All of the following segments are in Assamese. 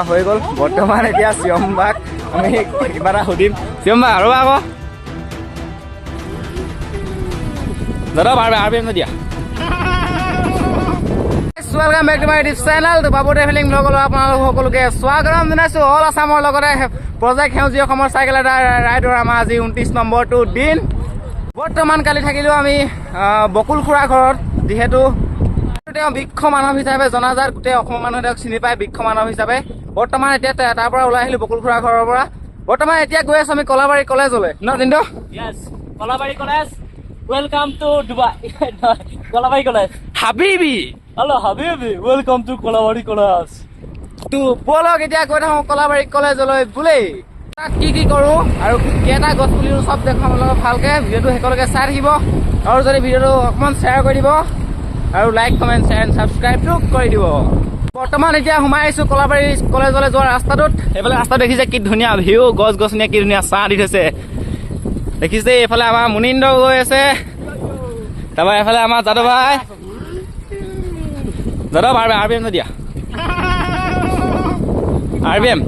হৈ গ'ল বৰ্তমান এতিয়া চিয়মবাক আমি কিবা এটা সুধিম চিয়মবা আৰু আকৌ দাদা আৰবিএম দিয়া welcome back to my YouTube channel Babu travelling ব্লগলৈ আপোনালোক সকলোকে স্বাগতম জনাইছোঁ অল আছামৰ লগতে প্ৰজেক্ট সেউজীয়া অসমৰ চাইকেল ৰাইডৰ আমাৰ আজি 29 নম্বৰটো দিন বৰ্তমান কালি থাকিলোঁ আমি বকুল খুৰা ঘৰত যিহেতু তেওঁ বৃক্ষ মানৱ হিচাপে জনাজাত গোটেই অসমৰ মানুহে তেওঁক চিনি পায় বৃক্ষ মানৱ হিচাপে বৰ্তমান এতিয়া তাৰ পৰা ওলাই আহিলোঁ বকুল খুৰা ঘৰৰ পৰা বৰ্তমান এতিয়া গৈ আছোঁ আমি কলাবাৰী কলেজলৈ ন জিন্তু Kalabari college welcome to Dubai Kalabari college হাবিবি হেল্ল' হাবিবি ৱেলকাম টু কলাবাৰী কলেজ তো ব'লক এতিয়া গৈ থাকোঁ কলাবাৰী কলেজলৈ বোলেই তাক কি কৰোঁ আৰু কেইটা গছ পুলিও চব দেখুৱাম অলপ ভালকৈ ভিডিঅ'টো শেষলৈকে চাই থাকিব আৰু যদি ভিডিঅ'টো অকণমান শ্বেয়াৰ কৰি দিব আৰু লাইক কমেণ্ট শ্বেয়াৰ এণ্ড ছাবস্ক্ৰাইবটো কৰি দিব বৰ্তমান এতিয়া সোমাই আহিছোঁ কলাবাৰী কলেজলৈ যোৱা ৰাস্তাটোত এইফালে ৰাস্তা দেখিছে কি ধুনীয়া ভিউ গছ গছনিয়ে কি ধুনীয়া ছাঁ দি থৈছে দেখিছে এইফালে আমাৰ মুনিন্দ গৈ আছে তাৰপৰা এইফালে আমাৰ যাদৱ ভাই যাদৱ আৰবিএম দিয়া আৰবিএম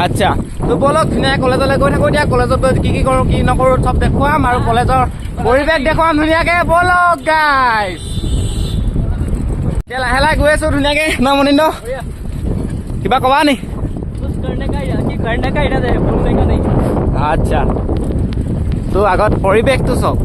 আচ্ছা তো ব'লক ধুনীয়া কলেজলৈ গৈ থাকোঁ এতিয়া কলেজত গৈ কি কৰোঁ কি নকৰোঁ চব দেখুৱাম আৰু কলেজৰ পৰিৱেশ দেখুৱাম ধুনীয়াকৈ ব'লক গাইজ এতিয়া লাহে লাহে গৈ আছোঁ ধুনীয়াকৈ ন মুনিন্দ কিবা ক'বা নি আচ্ছা তো আগত পৰিৱেশটো চাওক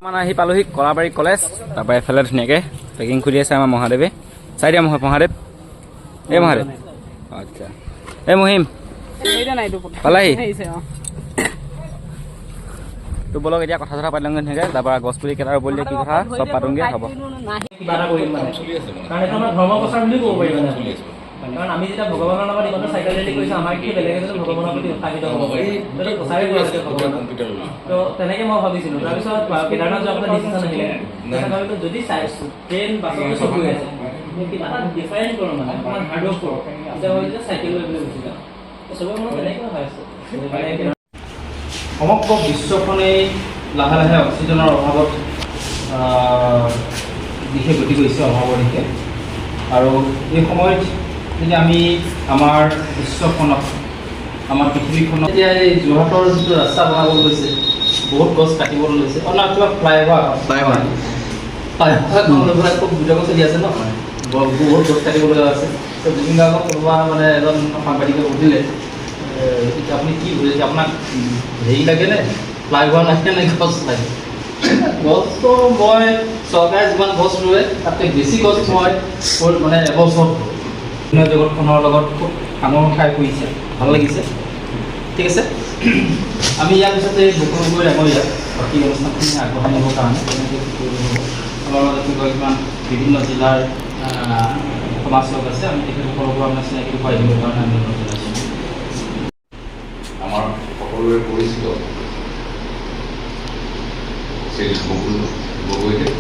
মানে আহি পালোহি কলাবাৰী কলেজ তাৰপৰা এইফালে ধুনীয়াকৈ পেকিং খুলি আছে আমাৰ মহাদেৱে চাই দিয়া মহাদেৱ এই মহাদেৱ আচ্ছা এই মহিম পালাহি তো ব'লক এতিয়া কথা চথা পাতিলংগে ধুনীয়াকৈ তাৰপৰা গছ পুলি কেইটাৰ ওপৰত কি কথা চব পাতোংগে হ'ব কাৰণ আমি যেতিয়া ভগৱানৰ লগত ইমানো চাইকেল ৰেলি কৰিছোঁ আমাৰ কি বেলেগ এজনে ভগৱানৰ প্ৰতি উৎসাহিত হ'ব পাৰি তো তেনেকৈ মই ভাবিছিলোঁ তাৰপিছত কেদাৰনাথ যোৱাৰ কথা ডিচিশ্যন আহিলে ভাবিলোঁ যদি চাইছোঁ ট্ৰেইন বাছত চব গৈ আছে কিবা এটা ডিফাৰেণ্ট কৰোঁ মানে অকণমান হাৰ্ড ৱৰ্ক কৰোঁ তেতিয়া ভাবিলোঁ চাইকেল লৈ পেলাই গুচি যাওঁ চবৰে মনত তেনেকৈ হৈ আছে সমগ্ৰ বিশ্বখনেই লাহে লাহে অক্সিজেনৰ অভাৱত দিশে গতি কৰিছে অভাৱৰ দিশে আৰু এই সময়ত যদি আমি আমাৰ বিশ্বখনক আমাৰ পৃথিৱীখনক এতিয়া এই যোৰহাটৰ যিটো ৰাস্তা বনাবলৈ লৈছে বহুত গছ কাটিবলৈ লৈছে না কিবা ফ্লাইঅভাৰ খুব বিতৰ্ক চলি আছে ন বহুত গছ কাটিবলৈ আছে তো জুবিন গাৰ্গক কোনোবা মানে এজন সাংবাদিকে সুধিলে আপুনি কি বুজিছে আপোনাক হেৰি লাগেনে ফ্লাইঅভাৰ লাগে নে গছ লাগে গছটো মই চৰকাৰে যিমান গছ ৰুৱে তাতকৈ বেছি গছ মই মানে এবছৰ বিভিন্ন জগতখনৰ লগত খুব সাঙুৰ খাই পৰিছে ভাল লাগিছে ঠিক আছে আমি ইয়াৰ পিছতে বকুলগুৰিত আকৌ ইয়াত বাকী অনুষ্ঠানখিনি আগবঢ়াই নিবৰ কাৰণে তেনেকৈ আমাৰ মাজত কিছুমান বিভিন্ন জিলাৰ সমাজসেৱক আছে আমি তেখেতসকলৰ পৰা আমাৰ চিনাকি কৰাই দিবৰ কাৰণে আমি অনুৰোধ জনাইছোঁ আমাৰ সকলোৰে পৰিচিত বকুল গগৈদেৱ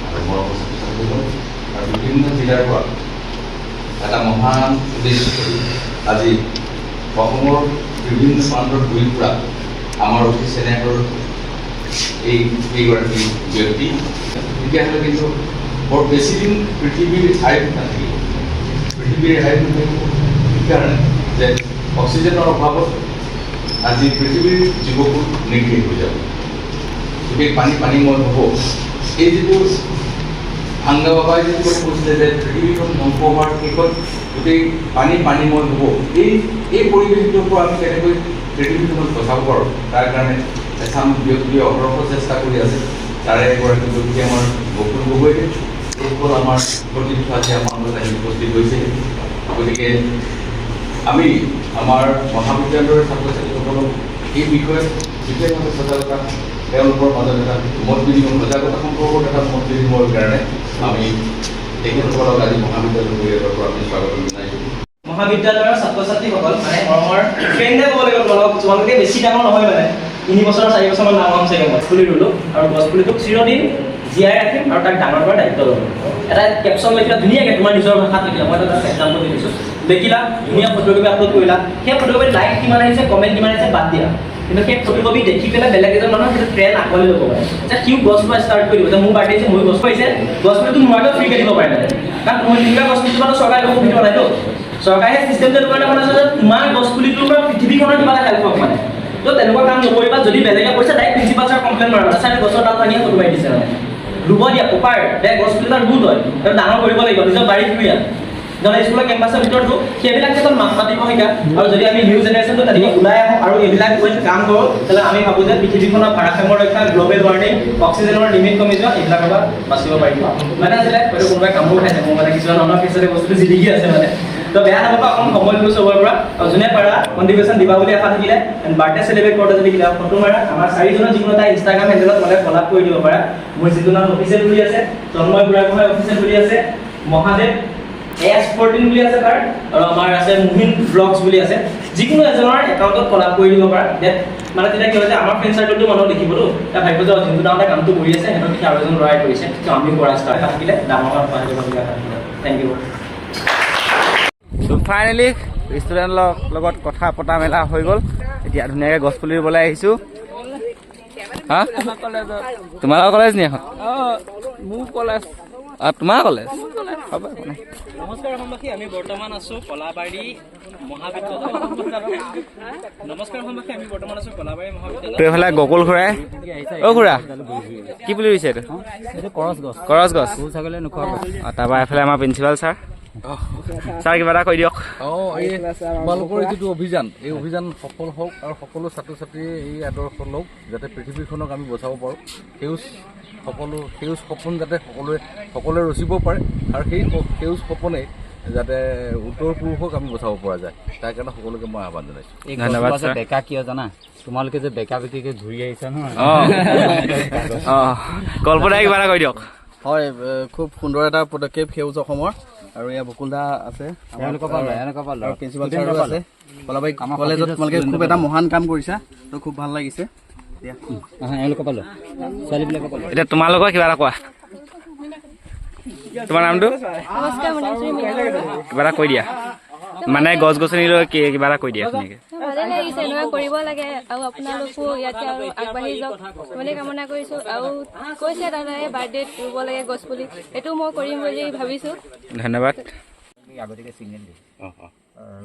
আৰু আৰু বিভিন্ন জিলাৰ পৰা এটা মহান উদ্দেশ্য কৰি আজি অসমৰ বিভিন্ন প্ৰান্তৰ ঘূৰি ফুৰা আমাৰ অতি চেনেহৰ এইগৰাকী ব্যক্তি তেতিয়াহ'লে কিন্তু বৰ বেছিদিন পৃথিৱীৰ আয়ুস নাথাকিব পৃথিৱীৰ আয়ুস নাথাকিব সেইকাৰণে যে অক্সিজেনৰ অভাৱত আজি পৃথিৱীৰ জীৱকুল নিৰ্শেষ হৈ যাব গোটেই পানীময় হ'ব এই যিটো ভাংগা বাবাই যিটো কথা কৈছিলে যে পৃথিৱীখন ধ্বংস হোৱাৰ শেষত গোটেই পানীময় হ'ব এই পৰিৱেশটোৰ পৰা আমি কেনেকৈ পৃথিৱীখনক বচাব পাৰোঁ তাৰ কাৰণে এচাম ব্যক্তিয়ে অহৰহ চেষ্টা কৰি আছে তাৰে এগৰাকী ব্যক্তি আমাৰ বকুল গগৈদেৱ এইসকল আমাৰ প্ৰতিনিধি আজি আমাৰ মাজত আহি উপস্থিত হৈছে গতিকে আমি আমাৰ মহাবিদ্যালয়ৰ ছাত্ৰ ছাত্ৰীসকলক এই বিষয়ে বিশেষভাৱে সজাগতা তেওঁলোকৰ মাজত এটা মত বিনিময় সজাগতা সম্পৰ্কত এটা মত বিনিময়ৰ কাৰণে আমি তেখেতসকলক আজি মহাবিদ্যালয় পৰিয়ালৰ পৰা আমি স্বাগতম জনাইছোঁ মহাবিদ্যালয়ৰ ছাত্ৰ ছাত্ৰীসকল মানে মৰমৰ ফ্ৰেণ্ডে ক'ব লাগিব তোমালোকে বেছি ডাঙৰ নহয় মানে 3 বছৰ 4 বছৰমান ডাঙৰ হ'ম চাগে গছ পুলি ৰুলো আৰু গছ পুলিটোক চিৰদিন জীয়াই ৰাখিম আৰু তাক ডাঙৰ কৰাৰ দায়িত্ব ল'ম এটা কেপশ্যন লিখিলা ধুনীয়াকৈ তোমাৰ নিজৰ ভাষাত লিখিলা মই এটা এক্সাম্পল দি দিছোঁ দেখিলা ধুনীয়া ফটোকপি আপলোড কৰিলা সেই ফটোকপি লাইক কিমান আহিছে কমেণ্ট কিমান আহিছে বাদ দিয়া কিন্তু সেই ফটোকপি দেখি পেলাই বেলেগ এজন মানুহে সেইটো ট্ৰেণ্ড আঁকোৱালি ল'ব পাৰে যে সিও গছ ৰোৱা ষ্টাৰ্ট কৰি দিব যে মোৰ বাৰ্থডে মোৰ গছ পাইছে গছ পুলিটো নোৱাৰিলেও ফ্ৰীকৈ দিব পাৰে মানে কাৰণ তুমি তেনেকুৱা গছ পুলিটো মানে চৰকাৰে একো সুবিধা নাইতো চৰকাৰে চিষ্টেমটো এনেকুৱা এটা বনাইছে যে তোমাৰ গছ পুলিটোৰ পৰা পৃথিৱীখনৰ কিবা এটা হেল্প হওক মানে তো তেনেকুৱা কাম নকৰিবা যদি বেলেগে কৈছে ডাইৰেক্ট প্ৰিন্সিপাল ছাৰ কমপ্লেইন মাৰিবা ছাৰ গছৰ ডাল ভাঙিয়ে ফটো মাৰি দিছে মানে ৰুব দিয়া প্ৰপাৰ দে গছ পুলি এটা ৰুট হয় আৰু ডাঙৰ কৰিব লাগিব নিজৰ বাৰীত ৰুইয়া যদি স্কুলৰ কেম্পাছৰ ভিতৰত ৰুওঁ সেইবিলাক ক্ষেত্ৰত মাতিব শিকা আৰু যদি আমি নিউ জেনেৰেশ্যনটো তেনেকৈ ওলাই আহোঁ আৰু এইবিলাক কাম কৰোঁ তেতিয়াহ'লে আমি ভাবোঁ যে পৃথিৱীখনৰ ভাৰসাম্য ৰক্ষা গ্ল'বেল ৱাৰ্মিং অক্সিজেনৰ লিমিট কমি যোৱা এইবিলাকৰ পৰা বাচিব পাৰিব মানে আছিলে হয়তো কোনোবাই কামবোৰ খাইছে মোৰ মানে কিছুমান অন্য পিছতে বস্তুটো জিলিকি আছে মানে তো বেয়া নাপাবা অকণ সময় দিলোঁ চবৰে পৰা আৰু যোনে পাৰা কণ্ট্ৰিবিউশ্যন দিবা বুলি আশা থাকিলে এণ্ড বাৰ্থডে চেলিব্ৰেট কৰোঁতে যদি কিবা ফটো মাৰা আমাৰ 4জনৰ যিকোনো এটা ইনষ্টাগ্ৰাম হেণ্ডেলত মানে কলাপ কৰি দিব পাৰা মোৰ যিটো নাম অফিচিয়েল বুলি আছে তন্ময় বুঢ়াগোহাঁই অফিচিয়েল বুলি আছে মহাদেৱ S14 বুলি আছে তাৰ আৰু আমাৰ আছে মুহিন ব্লগছ বুলি আছে যিকোনো এজনৰ একাউণ্টত কলাপ কৰি দিব পাৰা ডেট মানে তেতিয়া কি হয় যে আমাৰ ফ্ৰেণ্ড চাৰ্কলটো মানুহ দেখিবতো তাৰ ভাবিব যে যোনটো ডাঙৰ কামটো কৰি আছে সিহঁতৰ দেখি আৰু এজন ল'ৰাই কৰিছে তো আমি কৰা ষ্টাৰ্ট থাকিলে ডাঙৰ সহায় কৰিবলগীয়া থাকিলে থেংক ইউ তো ফাইনেলি ষ্টুডেণ্টৰ লগত কথা পতা মেলা হৈ গ'ল এতিয়া ধুনীয়াকৈ গছ পুলি ৰুবলৈ আহিছোঁ হা তোমালোকৰ কলেজ নি এখন মোৰ কলেজ তোমাৰ কলেজ হ'ব নমস্কাৰ অসমবাসী আমি বৰ্তমান আছোঁ কলাবাৰী মহাবিদ্যালয় তো এইফালে গকুল খুৰাই অ' খুৰা কি পুলি ৰুইছে এইটো কৰচ গছ তাৰপৰা এইফালে আমাৰ প্ৰিন্সিপাল ছাৰ ছাৰ কিবা এটা কৈ দিয়ক তোমালোকৰ যিটো অভিযান এই অভিযান সফল হওক আৰু সকলো ছাত্ৰ ছাত্ৰীয়ে এই আদৰ্শ লওক যাতে পৃথিৱীখনক আমি বচাব পাৰোঁ সেউজ সপোন যাতে সকলোৱে ৰচিব পাৰে আৰু সেই সেউজ সপোনে যাতে উত্তৰ পুৰুষক আমি বচাব পৰা যায় তাৰ কাৰণে সকলোকে মই আহ্বান জনাইছোঁ ধন্যবাদ ছাৰ বেকা কিয় জানা তোমালোকে যে বেকা বেকিকে ঘূৰি আহিছা নহয় কল্পনাই কিবা এটা কৈ দিয়ক হয় খুব সুন্দৰ এটা পদক্ষেপ সেউজ অসমৰ আৰু এয়া বকুলদা আছে আৰু প্ৰিন্সিপাল ছাৰো আছে কলাবাৰী কলেজত তোমালোকে খুব এটা মহান কাম কৰিছা তো খুব ভাল লাগিছে এতিয়া তোমালোকৰ কিবা এটা কোৱা তোমাৰ নামটো কিবা এটা কৈ দিয়া মানে গছ গছনি লৈ কিবা এটা কৈ দিয়া ধুনীয়াকৈ ভালে লাগিছে এনেকুৱা কৰিব লাগে আৰু আপোনালোকো ইয়াতে আৰু আগবাঢ়ি যাওক বুলি কামনা কৰিছোঁ আৰু কৈছে দাদাই বাৰ্থডেত ৰুব লাগে গছ পুলি এইটো মই কৰিম বুলি ভাবিছোঁ ধন্যবাদ আগতীয়াকৈ চিগনেল দিয়ে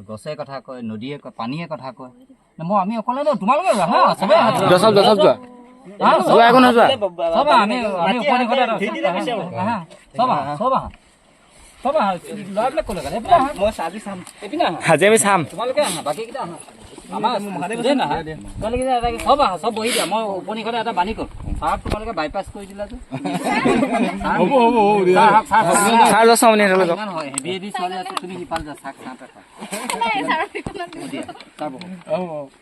গছে কথা কয় নদীয়ে কয় পানীয়ে কথা কয় মই আমি অকলে ন তোমালোকে আজি আমি চাম চব বহি দিয়া মই উপনিষদে এটা বাণী কম ছাৰক তোমালোকে বাইপাছ কৰি দিলা যে হেভি ছোৱালী আছে তুমি সিফাল যা চাক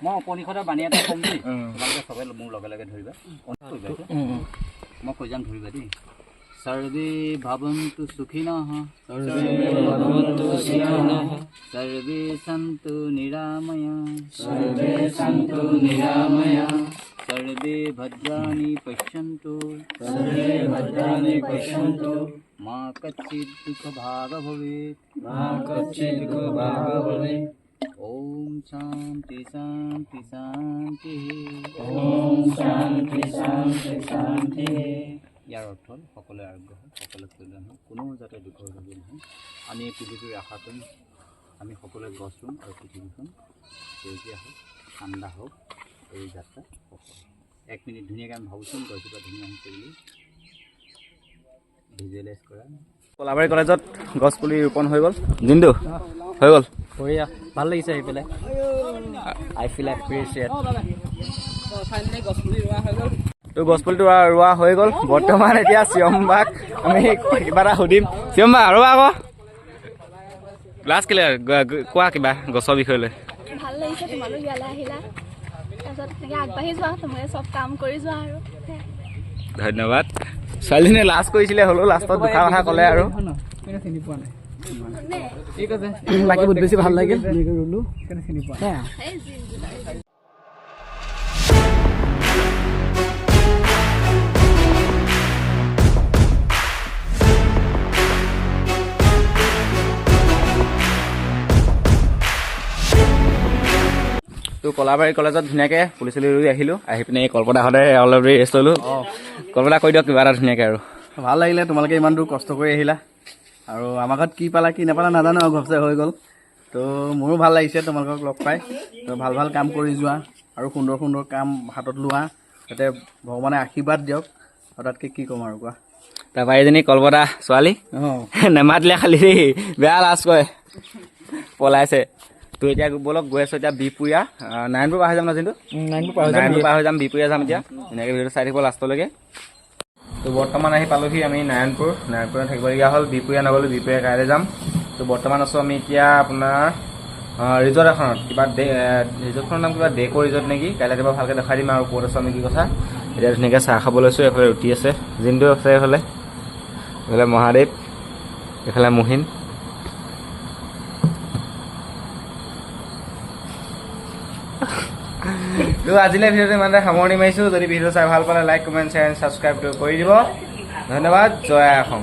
মই উপনিষদৰ বাণী এটা কম দেই তোমালোকে চবে মোৰ লগে লগে ধৰিবা মই কৈ যাম ধৰিবা দেই सर्वे भवन्तु सुखिनः सर्वे सन्तु निरामया सर्वे भद्राणि पश्यन्तु मा कच्चित् दुःखभाग् भवेत् ॐ शान्ति शान्ति शान्तिः ইয়াৰ অৰ্থ সকলোৱে আৰোগ্য হওক সকলোৱে কল্যাণ হওক কোনো যাতে দুখৰ ভাগি নহয় আমি এই পৃথিৱীৰ আশা কৰিম আমি সকলোৱে গছ ৰুম আৰু পৃথিৱীখন সেউজীয়া হওক ঠাণ্ডা হওক এই যাত্ৰা সফল 1 মিনিট ধুনীয়াকৈ আমি ভাবোচোন গছজোপা ধুনীয়া হৈছে বুলি ভিজুৱেলাইজ কৰা কলাবাৰী কলেজত গছ পুলি ৰোপণ হৈ গ'ল জিন্তু হৈ গ'ল বঢ়িয়া ভাল লাগিছে আহি পেলাই আই ফিল এপ্ৰিচিয়েট তো গছ পুলিটো ৰোৱা হৈ গ'ল বৰ্তমান এতিয়া চিয়মবাক আমি কিবা এটা সুধিম চিয়মবা আৰু আকৌ ক্লাছ কেলে কোৱা কিবা গছৰ বিষয়লৈ ভাল লাগিছে তোমালোক ইয়ালৈ আহিলা তাৰপিছত তেনেকৈ আগবাঢ়ি যোৱা তোমালোকে চব কাম কৰি যোৱা আৰু ধন্যবাদ ছোৱালীজনীয়ে লাষ্ট কৰিছিলে হ'লেও লাষ্টত দুটা কথা ক'লে আৰু বাকী বহুত বেছি ভাল লাগিল ৰুলো তো কলাবাৰী কলেজত ধুনীয়াকৈ পুলি চুলি ৰুই আহিলোঁ, আহি পিনে এই কল্পনাহঁতে অলপ দেৰি ৰেষ্ট ল'লোঁ। কল্পনা কৈ দিয়ক কিবা এটা ধুনীয়াকৈ আৰু। ভাল লাগিলে তোমালোকে ইমান দূৰ কষ্ট কৰি আহিলা, আৰু আমাৰ ঘৰত কি পালা কি নাপালা নাজানো আৰু ঘপচে হৈ গ'ল। তো মোৰো ভাল লাগিছে তোমালোকক লগ পাই। তো ভাল ভাল কাম কৰি যোৱা আৰু সুন্দৰ সুন্দৰ কাম হাতত লোৱা, যাতে ভগৱানে আশীৰ্বাদ দিয়ক। আৰু তাতকৈ কি ক'ম আৰু কোৱা। তাৰপৰা এইজনী কল্পনা ছোৱালী নেমাতিলে খালি দেই, বেয়া লাজ কৰে, পলাইছে। তো এতিয়া বলক গৈ আছোঁ এতিয়া বিহপুৰীয়া, নাৰায়ণপুৰ পাৰ হৈ যাম ন কিন্তু নাৰায়ণপুৰ পাৰ হৈ যাম, বিহপুৰীয়া যাম এতিয়া। এনেকৈ ভিডিঅ'টো চাই থাকিব লাষ্টলৈকে। তো বৰ্তমান আহি পালোহি আমি নাৰায়ণপুৰত থাকিবলগীয়া হ'ল, বিহপুৰীয়া নগ'লোঁ, বিহপুৰীয়া কাইলৈ যাম। তো বৰ্তমান আছোঁ আমি এতিয়া আপোনাৰ ৰিজৰ্ট এখনত, কিবা ৰিজৰ্টখনৰ নাম কিবা ডেকো ৰিজৰ্ট নেকি, কাইলৈ ৰাতিপুৱা ভালকৈ দেখাই দিম আৰু ক'ত আছোঁ আমি কি কথা। এতিয়া ধুনীয়াকৈ চাহ খাব লৈছোঁ, এইফালে ৰুটি আছে, জিন্তু আছে এইফালে মহাদেৱ, এইফালে মুহিন। তো আজিলৈ ভিডিঅ'টো ইমানতে সামৰণি মাৰিছোঁ। যদি ভিডিঅ' চাই ভাল পালে like comment share and subscribe কৰি দিব। ধন্যবাদ। জয় অসম।